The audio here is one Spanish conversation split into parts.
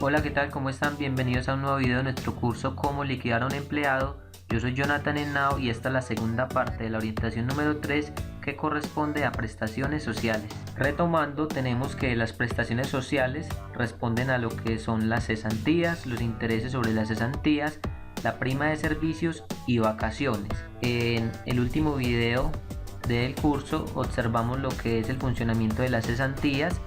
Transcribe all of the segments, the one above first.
Hola, ¿qué tal? ¿Cómo están? Bienvenidos a un nuevo video de nuestro curso Cómo liquidar a un empleado. Yo soy Jonathan Henao y esta es la segunda parte de la orientación número 3 que corresponde a prestaciones sociales. Retomando, tenemos que las prestaciones sociales responden a lo que son las cesantías, los intereses sobre las cesantías, la prima de servicios y vacaciones. En el último video del curso observamos lo que es el funcionamiento de las cesantías,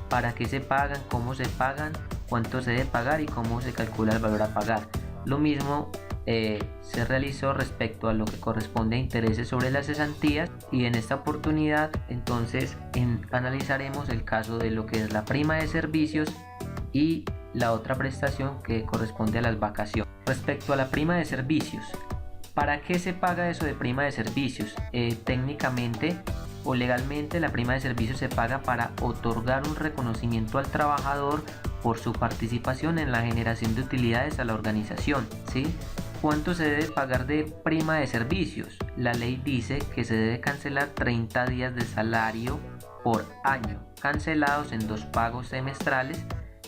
para qué se pagan, cómo se pagan, cuánto se debe pagar y cómo se calcula el valor a pagar. Lo mismo se realizó respecto a lo que corresponde a intereses sobre las cesantías, y en esta oportunidad entonces analizaremos el caso de lo que es la prima de servicios y la otra prestación que corresponde a las vacaciones. Respecto a la prima de servicios, ¿para qué se paga eso de prima de servicios? Técnicamente o legalmente, la prima de servicios se paga para otorgar un reconocimiento al trabajador por su participación en la generación de utilidades a la organización, ¿sí? ¿Cuánto se debe pagar de prima de servicios? La ley dice que se debe cancelar 30 días de salario por año, cancelados en 2 pagos semestrales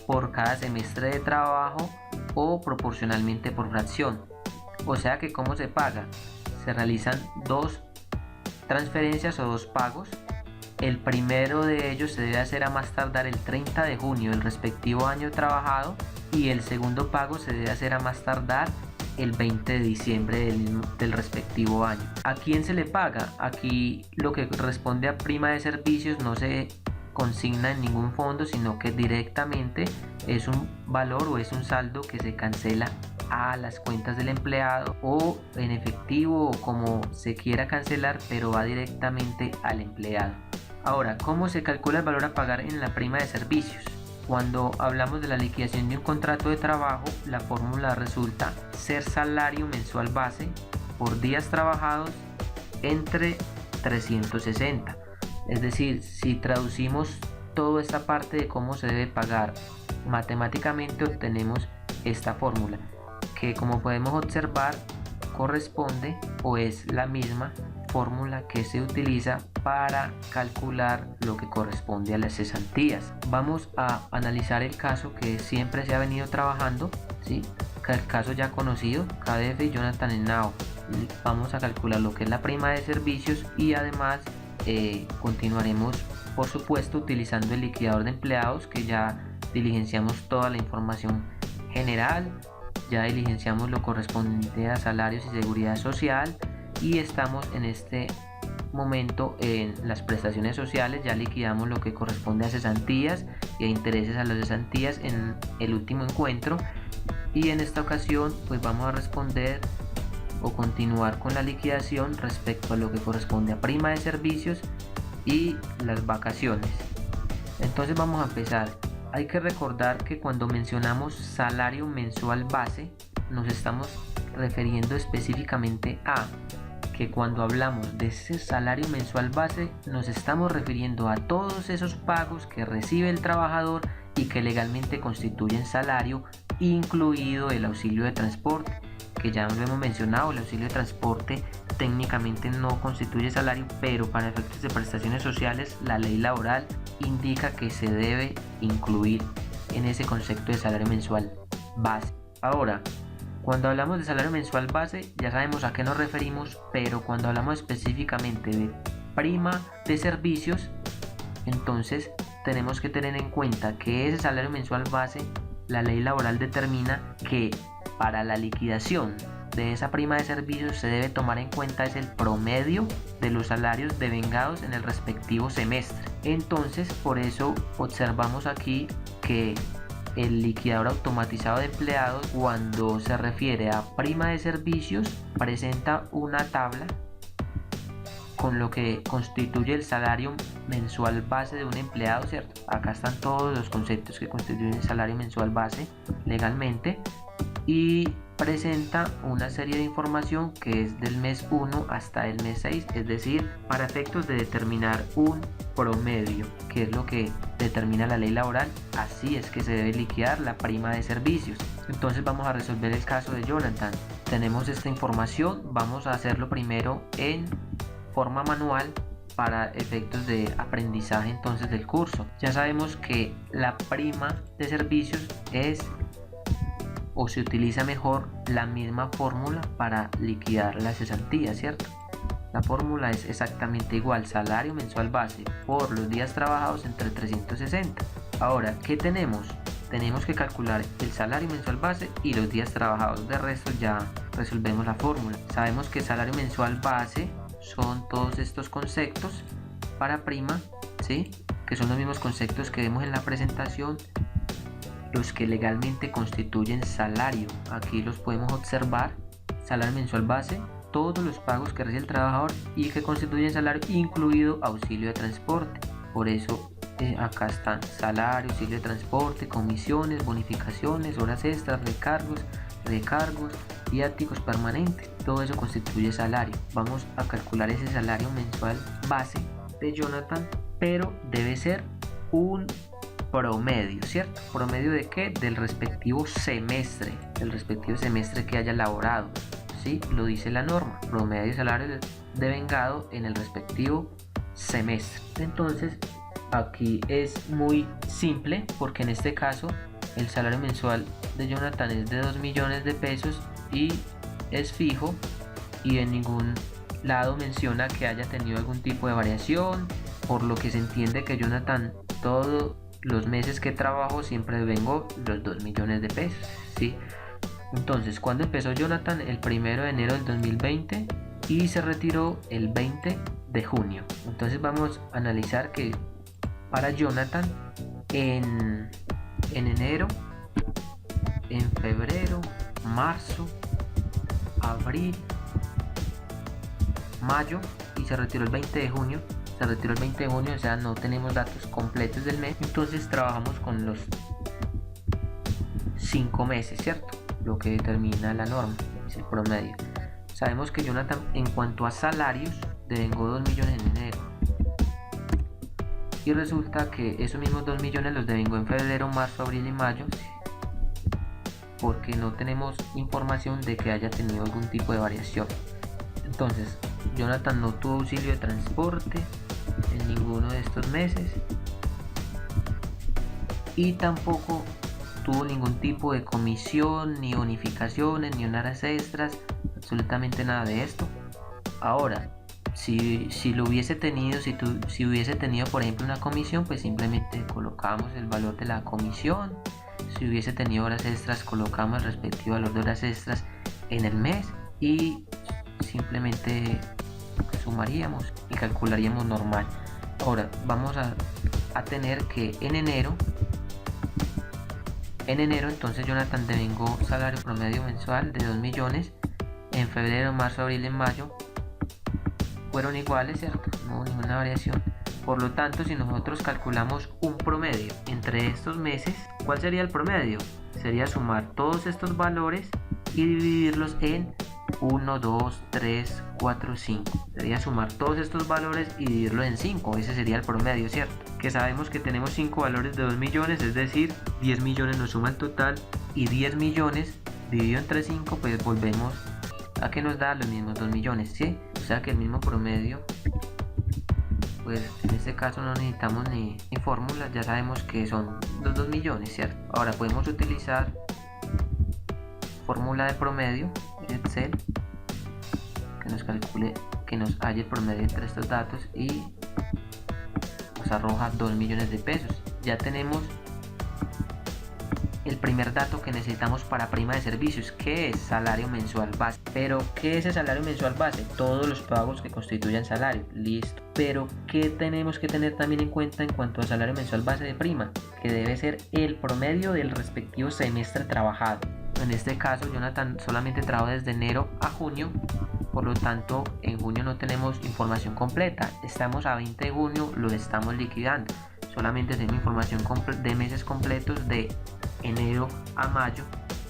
por cada semestre de trabajo o proporcionalmente por fracción. O sea que, ¿cómo se paga? Se realizan 2 transferencias o 2 pagos. El primero de ellos se debe hacer a más tardar el 30 de junio del respectivo año trabajado, y el segundo pago se debe hacer a más tardar el 20 de diciembre del respectivo año. ¿A quién se le paga? Aquí lo que corresponde a prima de servicios no se consigna en ningún fondo, sino que directamente es un valor o es un saldo que se cancela a las cuentas del empleado, o en efectivo, o como se quiera cancelar, pero va directamente al empleado. Ahora, ¿cómo se calcula el valor a pagar en la prima de servicios? Cuando hablamos de la liquidación de un contrato de trabajo, la fórmula resulta ser salario mensual base por días trabajados entre 360. Es decir, si traducimos toda esta parte de cómo se debe pagar matemáticamente, obtenemos esta fórmula, que como podemos observar corresponde o es la misma fórmula que se utiliza para calcular lo que corresponde a las cesantías. Vamos a analizar el caso que siempre se ha venido trabajando, ¿sí? El caso ya conocido, KDF y Jonathan Henao. Vamos a calcular lo que es la prima de servicios, y además continuaremos, por supuesto, utilizando el liquidador de empleados, que ya diligenciamos toda la información general, ya diligenciamos lo correspondiente a salarios y seguridad social, y estamos en este momento en las prestaciones sociales. Ya liquidamos lo que corresponde a cesantías y a intereses a las cesantías en el último encuentro, y en esta ocasión pues vamos a responder o continuar con la liquidación respecto a lo que corresponde a prima de servicios y las vacaciones. Entonces vamos a empezar. Hay que recordar que cuando mencionamos salario mensual base, nos estamos refiriendo específicamente a que cuando hablamos de ese salario mensual base, nos estamos refiriendo a todos esos pagos que recibe el trabajador y que legalmente constituyen salario, incluido el auxilio de transporte, que ya lo hemos mencionado. El auxilio de transporte técnicamente no constituye salario, pero para efectos de prestaciones sociales la ley laboral indica que se debe incluir en ese concepto de salario mensual base. Ahora, cuando hablamos de salario mensual base, ya sabemos a qué nos referimos, pero cuando hablamos específicamente de prima de servicios, entonces tenemos que tener en cuenta que ese salario mensual base, la ley laboral determina que para la liquidación de esa prima de servicios se debe tomar en cuenta es el promedio de los salarios devengados en el respectivo semestre. Entonces, por eso observamos aquí que el liquidador automatizado de empleados, cuando se refiere a prima de servicios, presenta una tabla con lo que constituye el salario mensual base de un empleado, ¿cierto? Acá están todos los conceptos que constituyen el salario mensual base legalmente, y presenta una serie de información que es del mes 1 hasta el mes 6, es decir, para efectos de determinar un promedio, que es lo que determina la ley laboral. Así es que se debe liquidar la prima de servicios. Entonces vamos a resolver el caso de Jonathan. Tenemos esta información, vamos a hacerlo primero en forma manual para efectos de aprendizaje entonces del curso. Ya sabemos que la prima de servicios es o se utiliza mejor la misma fórmula para liquidar la cesantía, ¿cierto? La fórmula es exactamente igual, salario mensual base por los días trabajados entre 360. Ahora, ¿qué tenemos? Tenemos que calcular el salario mensual base y los días trabajados. De resto ya resolvemos la fórmula. Sabemos que el salario mensual base son todos estos conceptos para prima, ¿sí? Que son los mismos conceptos que vemos en la presentación, los que legalmente constituyen salario. Aquí los podemos observar. Salario mensual base, todos los pagos que recibe el trabajador y que constituyen salario, incluido auxilio de transporte. Por eso acá están salario, auxilio de transporte, comisiones, bonificaciones, horas extras, recargos, viáticos permanentes. Todo eso constituye salario. Vamos a calcular ese salario mensual base de Jonathan, pero debe ser un promedio, ¿cierto? ¿Promedio de qué? Del respectivo semestre, que haya laborado, ¿sí? Lo dice la norma, promedio de salario devengado en el respectivo semestre. Entonces, aquí es muy simple, porque en este caso el salario mensual de Jonathan es de 2 millones de pesos y es fijo, y en ningún lado menciona que haya tenido algún tipo de variación, por lo que se entiende que Jonathan todos los meses que trabajo siempre devengo los 2 millones de pesos, ¿sí? Entonces, ¿cuándo empezó Jonathan? El 1 de enero del 2020 y se retiró el 20 de junio. Entonces vamos a analizar que para Jonathan en enero, en febrero, marzo, abril, mayo, y se retiró el 20 de junio. O sea, no tenemos datos completos del mes. Entonces trabajamos con los 5 meses, ¿cierto? Lo que determina la norma, es el promedio. Sabemos que Jonathan, en cuanto a salarios, devengó 2 millones en enero. Y resulta que esos mismos 2 millones los devengó en febrero, marzo, abril y mayo, porque no tenemos información de que haya tenido algún tipo de variación. Entonces, Jonathan no tuvo auxilio de transporte en ninguno de estos meses y tampoco tuvo ningún tipo de comisión, ni bonificaciones, ni horas extras, absolutamente nada de esto. Ahora, si lo hubiese tenido, si hubiese tenido por ejemplo una comisión, pues simplemente colocamos el valor de la comisión. Si hubiese tenido horas extras, colocamos el respectivo valor de horas extras en el mes y simplemente sumaríamos y calcularíamos normal. Ahora vamos a tener que en enero entonces Jonathan devengó salario promedio mensual de 2 millones. En febrero, marzo, abril y mayo fueron iguales, ¿cierto? No hubo ninguna variación. Por lo tanto, si nosotros calculamos un promedio entre estos meses, ¿cuál sería el promedio? Sería sumar todos estos valores y dividirlos en 1, 2, 3, 4, 5. Sería sumar todos estos valores y dividirlo en 5. Ese sería el promedio, ¿cierto? Que sabemos que tenemos 5 valores de 2 millones, es decir, 10 millones nos suma el total, y 10 millones dividido entre 5, pues volvemos a que nos da los mismos 2 millones, ¿sí? O sea que el mismo promedio, pues en este caso no necesitamos ni fórmulas, ya sabemos que son los 2 millones, ¿cierto? Ahora podemos utilizar fórmula de promedio, Excel, que nos calcule, que nos halle el promedio entre estos datos y nos arroja 2 millones de pesos. Ya tenemos el primer dato que necesitamos para prima de servicios, que es salario mensual base. Pero ¿qué es el salario mensual base? Todos los pagos que constituyan salario, listo. Pero ¿qué tenemos que tener también en cuenta en cuanto al salario mensual base de prima? Que debe ser el promedio del respectivo semestre trabajado. En este caso Jonathan solamente trabajó desde enero a junio, por lo tanto en junio no tenemos información completa. Estamos a 20 de junio, lo estamos liquidando. Solamente tenemos información de meses completos de enero a mayo,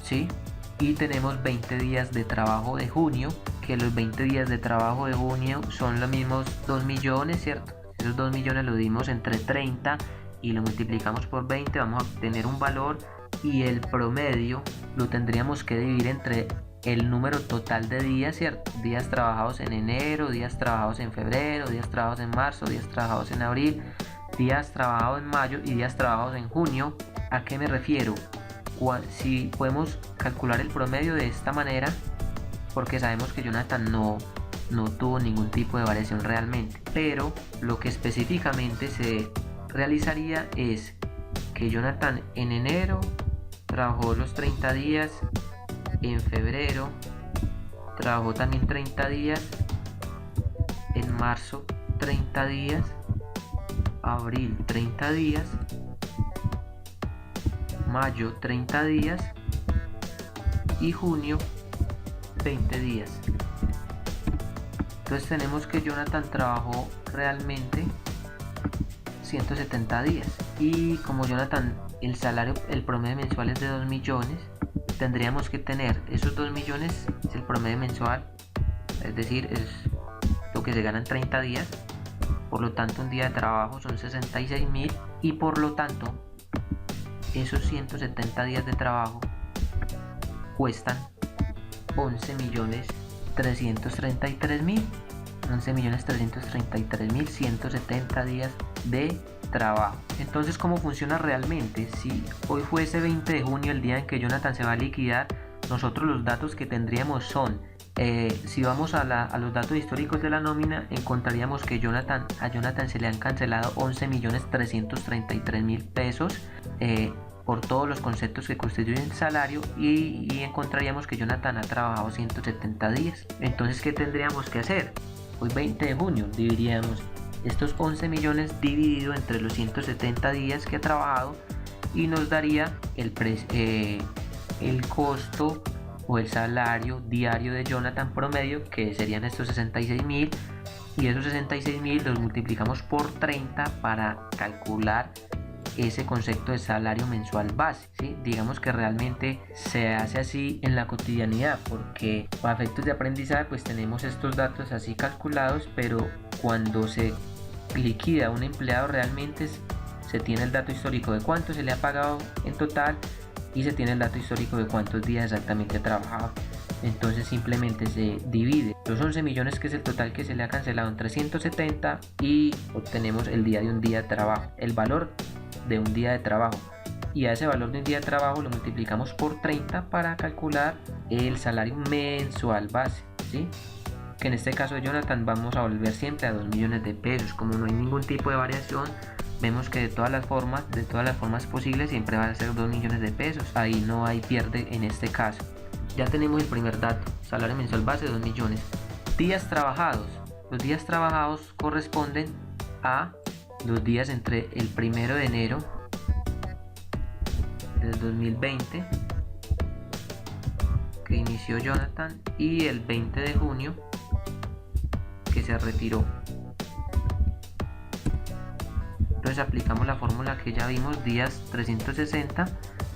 ¿sí? Y tenemos 20 días de trabajo de junio, que los 20 días de trabajo de junio son los mismos 2 millones, ¿cierto? Esos 2 millones lo dimos entre 30 y lo multiplicamos por 20, vamos a obtener un valor, y el promedio lo tendríamos que dividir entre el número total de días, ¿cierto? Días trabajados en enero, días trabajados en febrero, días trabajados en marzo, días trabajados en abril, días trabajados en mayo y días trabajados en junio. ¿A qué me refiero? si podemos calcular el promedio de esta manera, porque sabemos que Jonathan no tuvo ningún tipo de variación realmente, pero lo que específicamente se realizaría es que Jonathan en enero trabajó los 30 días, en febrero trabajó también 30 días, en marzo 30 días, abril 30 días, mayo 30 días y junio 20 días. Entonces tenemos que Jonathan trabajó realmente 170 días, y como Jonathan el salario, el promedio mensual es de 2 millones, tendríamos que tener esos 2 millones, es el promedio mensual, es decir, es lo que se gana en 30 días, por lo tanto un día de trabajo son 66.000, y por lo tanto esos 170 días de trabajo cuestan 11.333.000, 11.333.170 días de trabajo. Entonces, ¿cómo funciona realmente? Si hoy fuese 20 de junio el día en que Jonathan se va a liquidar, nosotros los datos que tendríamos son, si vamos a los datos históricos de la nómina, encontraríamos que a Jonathan se le han cancelado 11.333.000 pesos por todos los conceptos que constituyen el salario, y encontraríamos que Jonathan ha trabajado 170 días. Entonces, ¿qué tendríamos que hacer? Hoy 20 de junio dividiríamos estos 11 millones dividido entre los 170 días que ha trabajado, y nos daría el costo o el salario diario de Jonathan promedio, que serían estos 66.000, y esos 66.000 los multiplicamos por 30 para calcular ese concepto de salario mensual base, ¿sí? Digamos que realmente se hace así en la cotidianidad, porque para efectos de aprendizaje pues tenemos estos datos así calculados, pero cuando se liquida un empleado realmente se tiene el dato histórico de cuánto se le ha pagado en total, y se tiene el dato histórico de cuántos días exactamente ha trabajado. Entonces simplemente se divide los 11 millones, que es el total que se le ha cancelado, en 370, y obtenemos el día de un día de trabajo, el valor de un día de trabajo, y a ese valor de un día de trabajo lo multiplicamos por 30 para calcular el salario mensual base, ¿sí? Que en este caso de Jonathan vamos a volver siempre a 2 millones de pesos. Como no hay ningún tipo de variación, vemos que de todas las formas posibles siempre va a ser 2 millones de pesos, ahí no hay pierde en este caso. Ya tenemos el primer dato, salario mensual base 2 millones. Días trabajados. Los días trabajados corresponden a los días entre el 1 de enero del 2020 que inició Jonathan y el 20 de junio que se retiró. Entonces aplicamos la fórmula que ya vimos, días 360,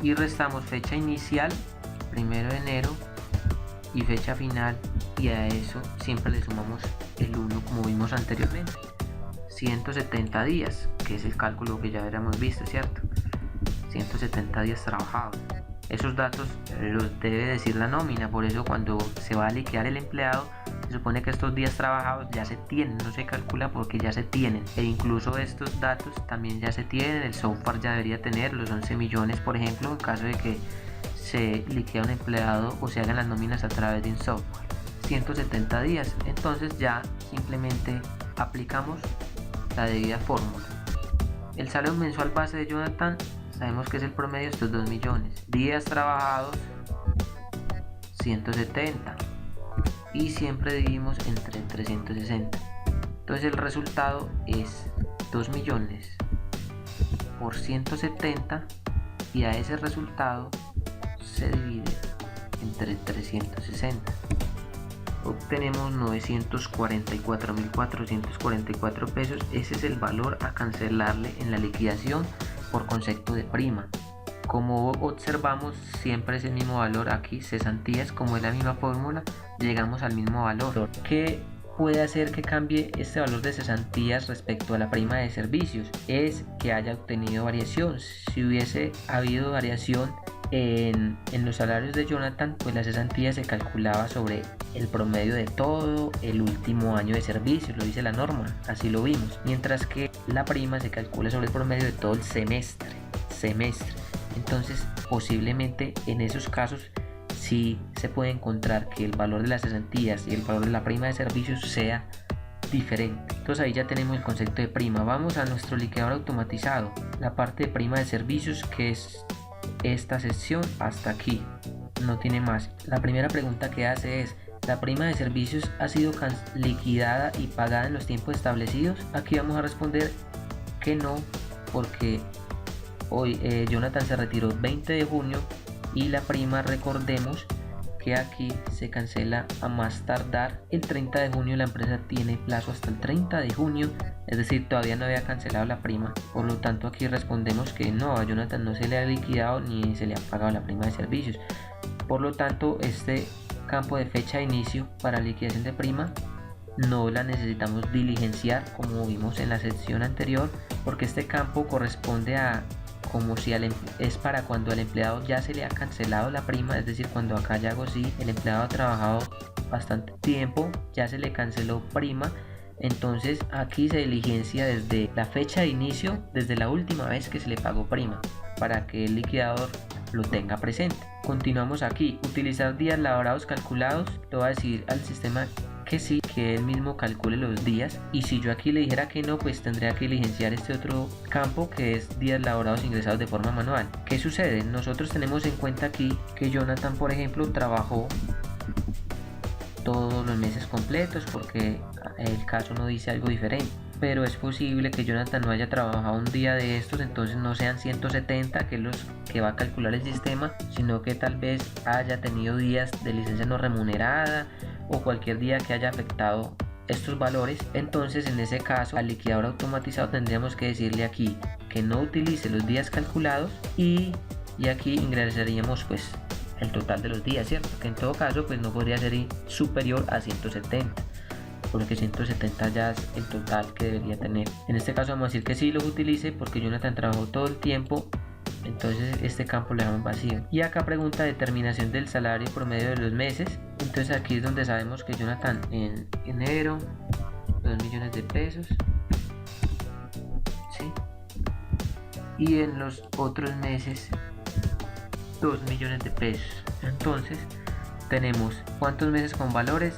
y restamos fecha inicial 1 de enero y fecha final, y a eso siempre le sumamos el 1 como vimos anteriormente. 170 días, que es el cálculo que ya habíamos visto, ¿cierto? 170 días trabajados. Esos datos los debe decir la nómina, por eso cuando se va a liquidar el empleado, se supone que estos días trabajados ya se tienen, no se calcula porque ya se tienen, e incluso estos datos también ya se tienen, el software ya debería tener los 11 millones, por ejemplo, en caso de que se liquide un empleado o se hagan las nóminas a través de un software. 170 días, entonces ya simplemente aplicamos la debida fórmula. El salario mensual base de Jonathan sabemos que es el promedio de estos 2 millones. Días trabajados 170, y siempre dividimos entre 360. Entonces el resultado es 2 millones por 170, y a ese resultado se divide entre 360. Obtenemos 944.444 pesos. Ese es el valor a cancelarle en la liquidación por concepto de prima. Como observamos, siempre es el mismo valor aquí, cesantías, como es la misma fórmula, llegamos al mismo valor. ¿Qué puede hacer que cambie este valor de cesantías respecto a la prima de servicios? Es que haya obtenido variación. Si hubiese habido variación en los salarios de Jonathan, pues la cesantía se calculaba sobre el promedio de todo el último año de servicio, lo dice la norma, así lo vimos, mientras que la prima se calcula sobre el promedio de todo el semestre. Entonces posiblemente en esos casos sí se puede encontrar que el valor de las cesantías y el valor de la prima de servicios sea diferente. Entonces ahí ya tenemos el concepto de prima. Vamos a nuestro liquidador automatizado, la parte de prima de servicios, que es esta sección hasta aquí, no tiene más. La primera pregunta que hace es: ¿la prima de servicios ha sido liquidada y pagada en los tiempos establecidos? Aquí vamos a responder que no, porque hoy Jonathan se retiró 20 de junio y la prima, recordemos que aquí se cancela a más tardar el 30 de junio. La empresa tiene plazo hasta el 30 de junio, es decir, todavía no había cancelado la prima. Por lo tanto, aquí respondemos que no, a Jonathan no se le ha liquidado ni se le ha pagado la prima de servicios. Por lo tanto, este campo de fecha de inicio para liquidación de prima no la necesitamos diligenciar como vimos en la sección anterior, porque este campo corresponde a como si es para cuando al empleado ya se le ha cancelado la prima, es decir, cuando acá ya hago así, el empleado ha trabajado bastante tiempo, ya se le canceló prima, entonces aquí se diligencia desde la fecha de inicio, desde la última vez que se le pagó prima, para que el liquidador lo tenga presente. Continuamos aquí, utilizar días laborados calculados. Le voy a decir al sistema que sí, que él mismo calcule los días, y si yo aquí le dijera que no, pues tendría que diligenciar este otro campo que es días laborados ingresados de forma manual. ¿Qué sucede? Nosotros tenemos en cuenta aquí que Jonathan, por ejemplo, trabajó todos los meses completos, porque el caso no dice algo diferente, pero es posible que Jonathan no haya trabajado un día de estos, entonces no sean 170 que es los que va a calcular el sistema, sino que tal vez haya tenido días de licencia no remunerada o cualquier día que haya afectado estos valores. Entonces en ese caso al liquidador automatizado tendríamos que decirle aquí que no utilice los días calculados, y aquí ingresaríamos pues el total de los días, ¿cierto? Que en todo caso pues no podría ser superior a 170, porque 170 ya es el total que debería tener. En este caso vamos a decir que sí los utilice, porque Jonathan trabajó todo el tiempo, entonces este campo lo dejamos vacío. Y acá pregunta determinación del salario promedio de los meses. Entonces aquí es donde sabemos que Jonathan en enero 2 millones de pesos, ¿sí? Y en los otros meses 2 millones de pesos. Entonces tenemos cuántos meses con valores,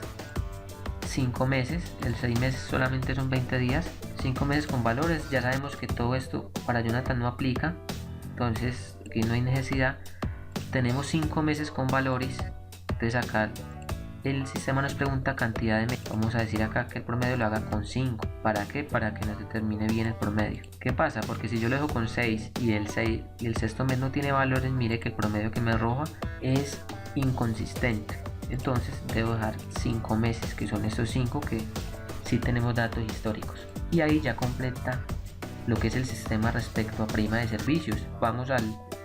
5 meses, el 6 meses solamente son 20 días, 5 meses con valores. Ya sabemos que todo esto para Jonathan no aplica, entonces aquí no hay necesidad. Tenemos 5 meses con valores, entonces acá el sistema nos pregunta cantidad de meses. Vamos a decir acá que el promedio lo haga con 5. ¿Para qué? Para que nos determine bien el promedio. ¿Qué pasa? Porque si yo lo dejo con 6 y el sexto mes no tiene valores, mire que el promedio que me arroja es inconsistente. Entonces debo dejar 5 meses, que son estos 5 que sí tenemos datos históricos. Y ahí ya completa lo que es el sistema respecto a prima de servicios. Vamos a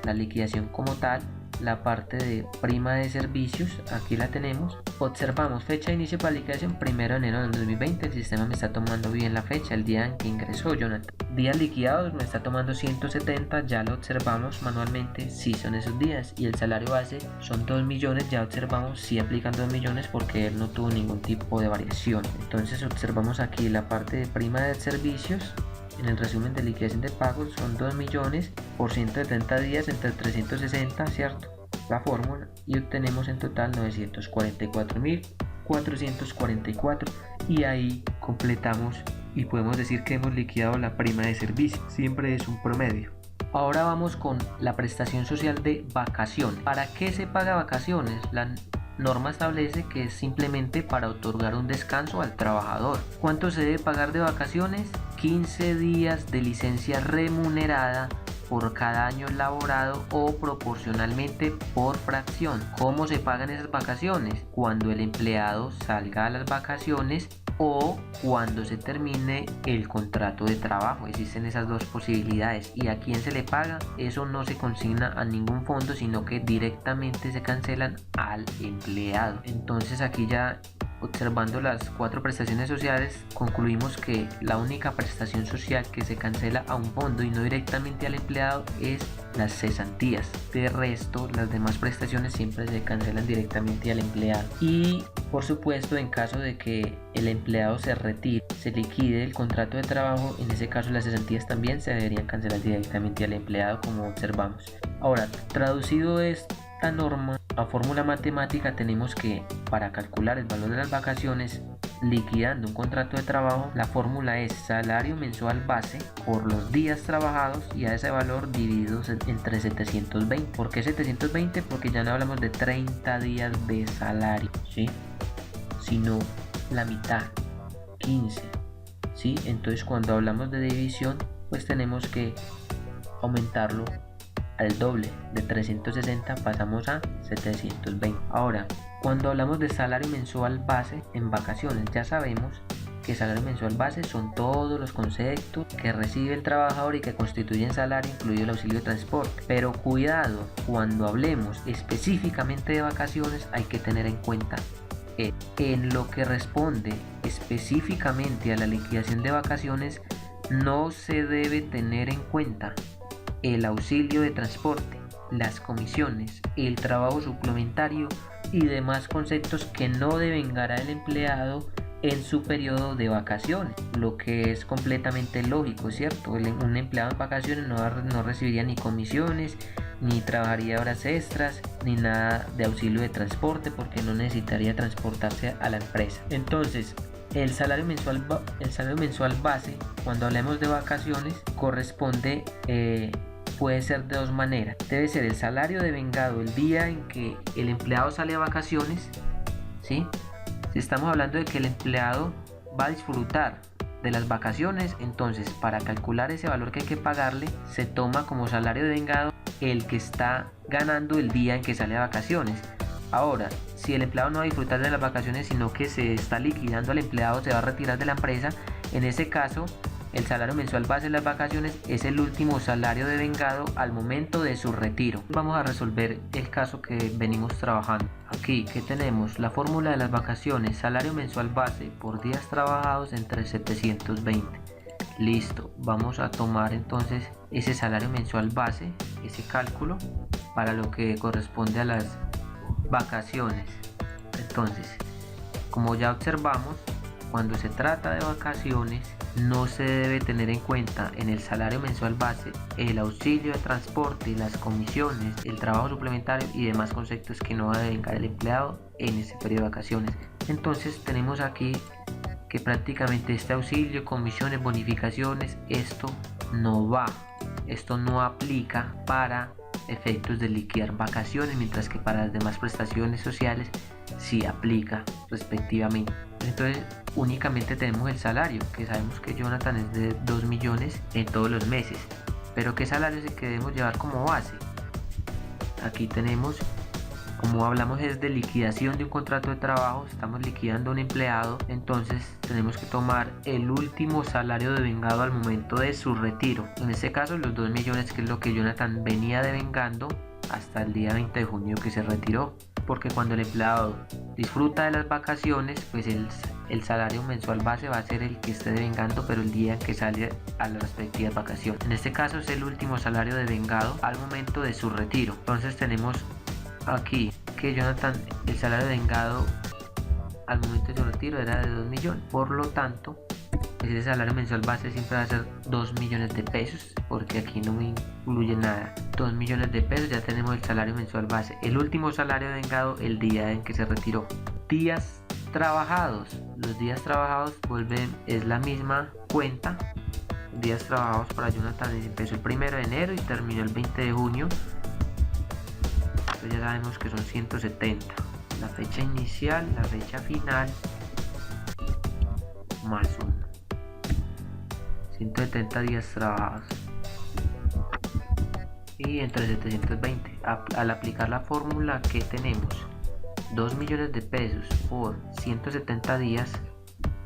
la liquidación como tal. La parte de prima de servicios, aquí la tenemos. Observamos fecha de inicio para liquidación 1 de enero del 2020. El sistema me está tomando bien la fecha, el día en que ingresó Jonathan. Días liquidados me está tomando 170, ya lo observamos manualmente, sí son esos días. Y el salario base son 2 millones, ya observamos si aplican 2 millones porque él no tuvo ningún tipo de variación. Entonces observamos aquí la parte de prima de servicios. En el resumen de liquidación de pagos son 2 millones por 170 días entre 360, ¿cierto? La fórmula, y obtenemos en total 944.444, y ahí completamos y podemos decir que hemos liquidado la prima de servicio. Siempre es un promedio. Ahora vamos con la prestación social de vacaciones. ¿Para qué se paga vacaciones? La norma establece que es simplemente para otorgar un descanso al trabajador. ¿Cuánto se debe pagar de vacaciones? 15 días de licencia remunerada por cada año laborado o proporcionalmente por fracción. ¿Cómo se pagan esas vacaciones? Cuando el empleado salga a las vacaciones o cuando se termine el contrato de trabajo. Existen esas dos posibilidades. ¿Y a quién se le paga? Eso no se consigna a ningún fondo, sino que directamente se cancelan al empleado. Entonces aquí ya observando las 4 prestaciones sociales, concluimos que la única prestación social que se cancela a un fondo y no directamente al empleado es las cesantías. De resto, las demás prestaciones siempre se cancelan directamente al empleado. Y por supuesto, en caso de que el empleado se retire, se liquide el contrato de trabajo, en ese caso las cesantías también se deberían cancelar directamente al empleado, como observamos. Ahora, traducido esta norma a fórmula matemática, tenemos que para calcular el valor de las vacaciones liquidando un contrato de trabajo, la fórmula es salario mensual base por los días trabajados y a ese valor divididos entre 720. ¿Por qué 720? Porque ya no hablamos de 30 días de salario, ¿sí? Sino la mitad, 15, ¿sí? Entonces cuando hablamos de división, pues tenemos que aumentarlo al doble, de 360 pasamos a 720. Ahora, cuando hablamos de salario mensual base en vacaciones, ya sabemos que salario mensual base son todos los conceptos que recibe el trabajador y que constituyen salario, incluido el auxilio de transporte. Pero cuidado, cuando hablemos específicamente de vacaciones, hay que tener en cuenta que en lo que responde específicamente a la liquidación de vacaciones, no se debe tener en cuenta el auxilio de transporte, las comisiones, el trabajo suplementario y demás conceptos que no devengará el empleado en su periodo de vacaciones, lo que es completamente lógico, ¿cierto? Un empleado en vacaciones no recibiría ni comisiones, ni trabajaría horas extras, ni nada de auxilio de transporte porque no necesitaría transportarse a la empresa. Entonces, el salario mensual base, cuando hablemos de vacaciones, corresponde puede ser de dos maneras. Debe ser el salario devengado el día en que el empleado sale a vacaciones, ¿sí? Si estamos hablando de que el empleado va a disfrutar de las vacaciones, entonces para calcular ese valor que hay que pagarle, se toma como salario devengado el que está ganando el día en que sale a vacaciones. Ahora, si el empleado no va a disfrutar de las vacaciones, sino que se está liquidando al empleado, se va a retirar de la empresa, en ese caso el salario mensual base de las vacaciones es el último salario devengado al momento de su retiro. Vamos a resolver el caso que venimos trabajando. Aquí que tenemos la fórmula de las vacaciones, salario mensual base por días trabajados entre 720. Listo, vamos a tomar entonces ese salario mensual base, ese cálculo, para lo que corresponde a las vacaciones. Entonces, como ya observamos, cuando se trata de vacaciones, no se debe tener en cuenta en el salario mensual base el auxilio de transporte, las comisiones, el trabajo suplementario y demás conceptos que no va a devengar el empleado en ese periodo de vacaciones. Entonces tenemos aquí que prácticamente este auxilio, comisiones, bonificaciones, esto no aplica para efectos de liquidar vacaciones, mientras que para las demás prestaciones sociales sí aplica respectivamente. Entonces únicamente tenemos el salario, que sabemos que Jonathan es de 2 millones en todos los meses, pero ¿qué salario es el que debemos llevar como base? Aquí tenemos, como hablamos es de liquidación de un contrato de trabajo, estamos liquidando a un empleado, entonces tenemos que tomar el último salario devengado al momento de su retiro, en este caso los 2 millones, que es lo que Jonathan venía devengando hasta el día 20 de junio que se retiró, porque cuando el empleado disfruta de las vacaciones, pues el salario mensual base va a ser el que esté devengando, pero el día en que sale a las respectivas vacaciones. En este caso es el último salario devengado al momento de su retiro. Entonces tenemos aquí que Jonathan, el salario devengado al momento de su retiro era de 2 millones, por lo tanto ese salario mensual base siempre va a ser 2 millones de pesos, porque aquí no me incluye nada. 2 millones de pesos, ya tenemos el salario mensual base. El último salario devengado el día en que se retiró. Días trabajados, los días trabajados es la misma cuenta. Días trabajados para Jonathan empezó el 1 de enero y terminó el 20 de junio. Entonces ya sabemos que son 170. La fecha inicial, la fecha final, más 1. 170 días trabajados y entre 720. Al aplicar la fórmula que tenemos, 2 millones de pesos por 170 días,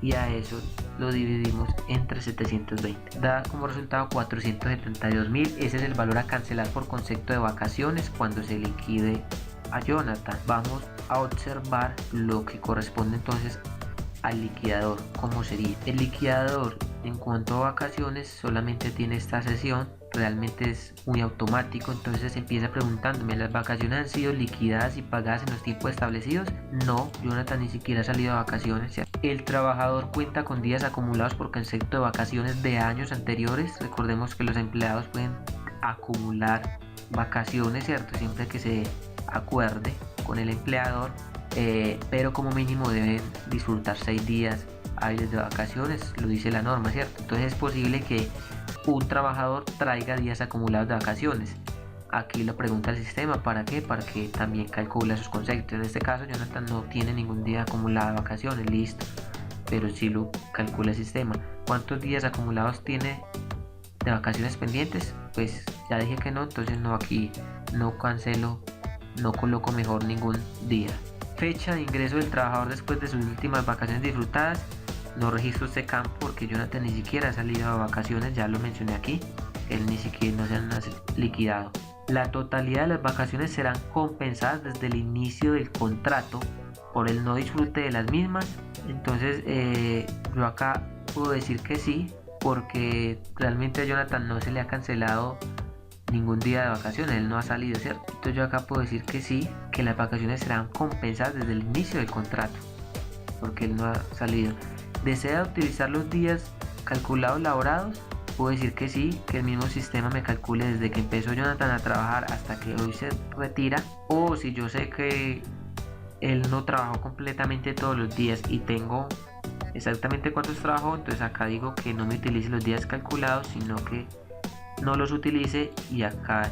y a eso lo dividimos entre 720, da como resultado 472.000. Ese es el valor a cancelar por concepto de vacaciones cuando se liquide a Jonathan. Vamos a observar lo que corresponde entonces al liquidador. ¿Cómo sería? El liquidador en cuanto a vacaciones solamente tiene esta sesión, realmente es muy automático, entonces empieza preguntándome: ¿las vacaciones han sido liquidadas y pagadas en los tiempos establecidos? No, Jonathan ni siquiera ha salido a vacaciones. El trabajador cuenta con días acumulados por concepto de vacaciones de años anteriores. Recordemos que los empleados pueden acumular vacaciones, ¿cierto? Siempre que se acuerde con el empleador, pero como mínimo deben disfrutar 6 días hábiles de vacaciones, lo dice la norma, ¿cierto? Entonces es posible que un trabajador traiga días acumulados de vacaciones. Aquí lo pregunta el sistema, ¿para qué? Para que también calcule sus conceptos. En este caso Jonathan no tiene ningún día acumulado de vacaciones, listo, pero sí lo calcula el sistema. ¿Cuántos días acumulados tiene de vacaciones pendientes? Pues ya dije que no, entonces no, aquí no cancelo, no coloco mejor ningún día. Fecha de ingreso del trabajador después de sus últimas vacaciones disfrutadas. No registro este campo porque Jonathan ni siquiera ha salido de vacaciones, ya lo mencioné aquí, él ni siquiera no se han liquidado. La totalidad de las vacaciones serán compensadas desde el inicio del contrato por el no disfrute de las mismas. Entonces yo acá puedo decir que sí, porque realmente a Jonathan no se le ha cancelado ningún día de vacaciones, él no ha salido, ¿cierto? Entonces yo acá puedo decir que sí, que las vacaciones serán compensadas desde el inicio del contrato, porque él no ha salido. ¿Desea utilizar los días calculados laborados? Puedo decir que sí, que el mismo sistema me calcule desde que empezó Jonathan a trabajar hasta que hoy se retira. O si yo sé que él no trabajó completamente todos los días y tengo exactamente cuántos trabajó, entonces acá digo que no me utilice los días calculados, sino que no los utilice y acá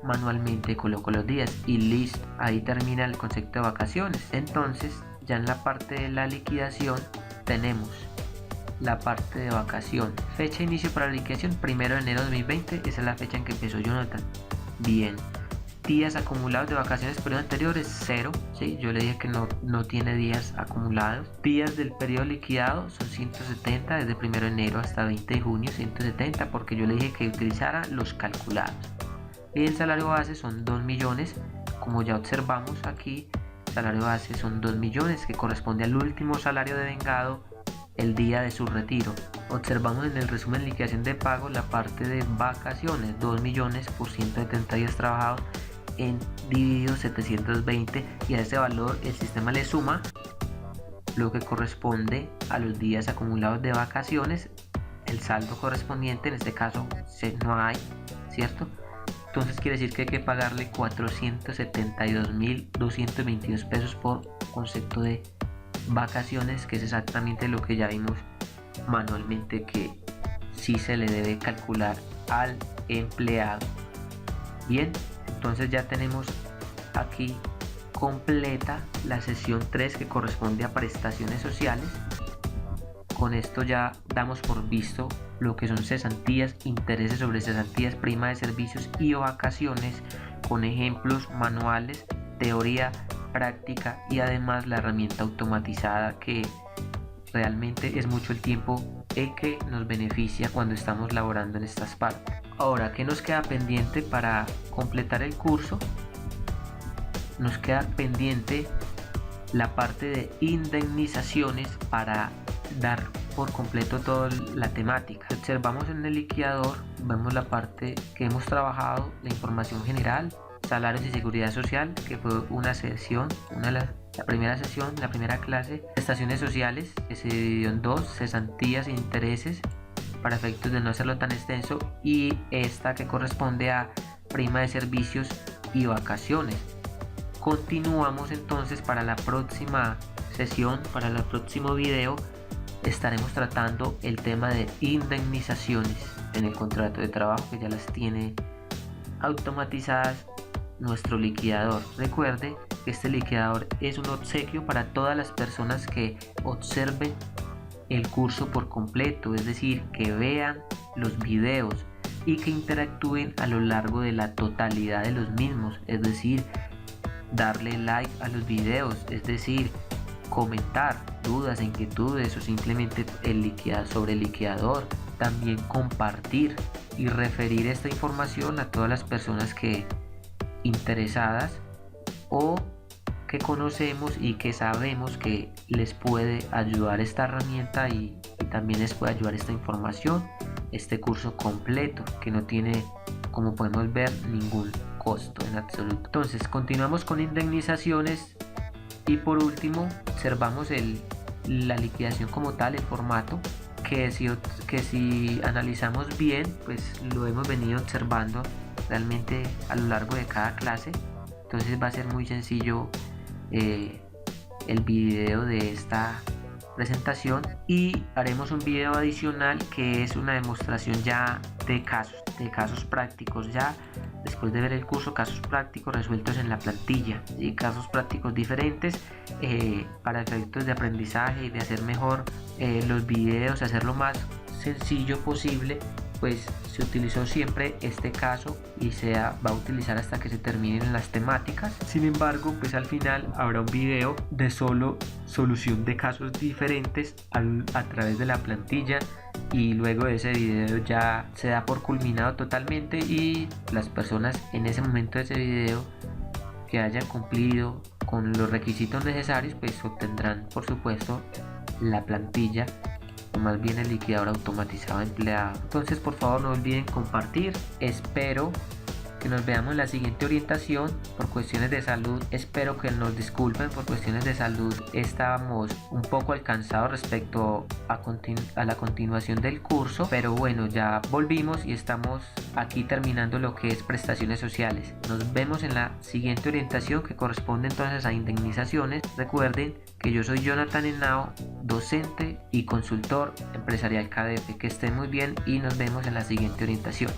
manualmente coloco los días y listo. Ahí termina el concepto de vacaciones. Entonces ya en la parte de la liquidación tenemos la parte de vacación. Fecha de inicio para la liquidación 1 de enero de 2020, esa es la fecha en que empezó Jonathan. Bien. Días acumulados de vacaciones periodo anteriores 0, ¿sí? Yo le dije que no tiene días acumulados. Días del periodo liquidado son 170 desde 1 de enero hasta 20 de junio, 170 porque yo le dije que utilizara los calculados. Y el salario base son 2 millones, como ya observamos aquí, el salario base son 2 millones que corresponde al último salario devengado el día de su retiro. Observamos en el resumen de liquidación de pago la parte de vacaciones, 2 millones por 170 días trabajados en dividido 720 y a ese valor el sistema le suma lo que corresponde a los días acumulados de vacaciones, el saldo correspondiente, en este caso no hay, ¿cierto? Entonces quiere decir que hay que pagarle 472.222 pesos por concepto de vacaciones, que es exactamente lo que ya vimos manualmente que sí se le debe calcular al empleado. Bien, entonces ya tenemos aquí completa la sesión 3 que corresponde a prestaciones sociales. Con esto ya damos por visto lo que son cesantías, intereses sobre cesantías, prima de servicios y vacaciones, con ejemplos manuales, teoría, práctica y además la herramienta automatizada, que realmente es mucho el tiempo el que nos beneficia cuando estamos laborando en estas partes. Ahora, ¿qué nos queda pendiente para completar el curso? Nos queda pendiente la parte de indemnizaciones para dar por completo toda la temática. Observamos en el liquidador, vemos la parte que hemos trabajado, la información general, salarios y seguridad social, que fue una sesión, la primera sesión, la primera clase. Prestaciones sociales, que se dividió en dos, cesantías e intereses, para efectos de no hacerlo tan extenso, y esta que corresponde a prima de servicios y vacaciones. Continuamos entonces para la próxima sesión, para el próximo video, estaremos tratando el tema de indemnizaciones en el contrato de trabajo, que ya las tiene automatizadas nuestro liquidador. Recuerde que este liquidador es un obsequio para todas las personas que observen el curso por completo, es decir, que vean los videos y que interactúen a lo largo de la totalidad de los mismos, es decir, darle like a los videos, es decir, comentar dudas, inquietudes o simplemente sobre el liquidador, también compartir y referir esta información a todas las personas que interesadas o que conocemos y que sabemos que les puede ayudar esta herramienta y también les puede ayudar esta información, este curso completo que no tiene, como podemos ver, ningún costo en absoluto. Entonces continuamos con indemnizaciones y por último observamos la liquidación como tal, el formato, que si analizamos bien, pues lo hemos venido observando realmente a lo largo de cada clase. Entonces va a ser muy sencillo el video de esta presentación, y haremos un video adicional que es una demostración ya de casos prácticos, ya después de ver el curso, casos prácticos resueltos en la plantilla y casos prácticos diferentes para efectos de aprendizaje y de hacer mejor los videos, hacerlo más sencillo posible. Pues se utilizó siempre este caso y se va a utilizar hasta que se terminen las temáticas. Sin embargo, pues al final habrá un video de solo solución de casos diferentes a través de la plantilla, y luego de ese video ya se da por culminado totalmente, y las personas en ese momento de ese video que hayan cumplido con los requisitos necesarios pues obtendrán por supuesto la plantilla, o más bien el liquidador automatizado empleado. Entonces por favor no olviden compartir. Espero que nos veamos en la siguiente orientación. Por cuestiones de salud, espero que nos disculpen, por cuestiones de salud estábamos un poco alcanzados respecto a la continuación del curso, pero bueno, ya volvimos y estamos aquí terminando lo que es prestaciones sociales. Nos vemos en la siguiente orientación, que corresponde entonces a indemnizaciones. Recuerden que yo soy Jonathan Henao, docente y consultor empresarial KDF. Que estén muy bien y nos vemos en la siguiente orientación.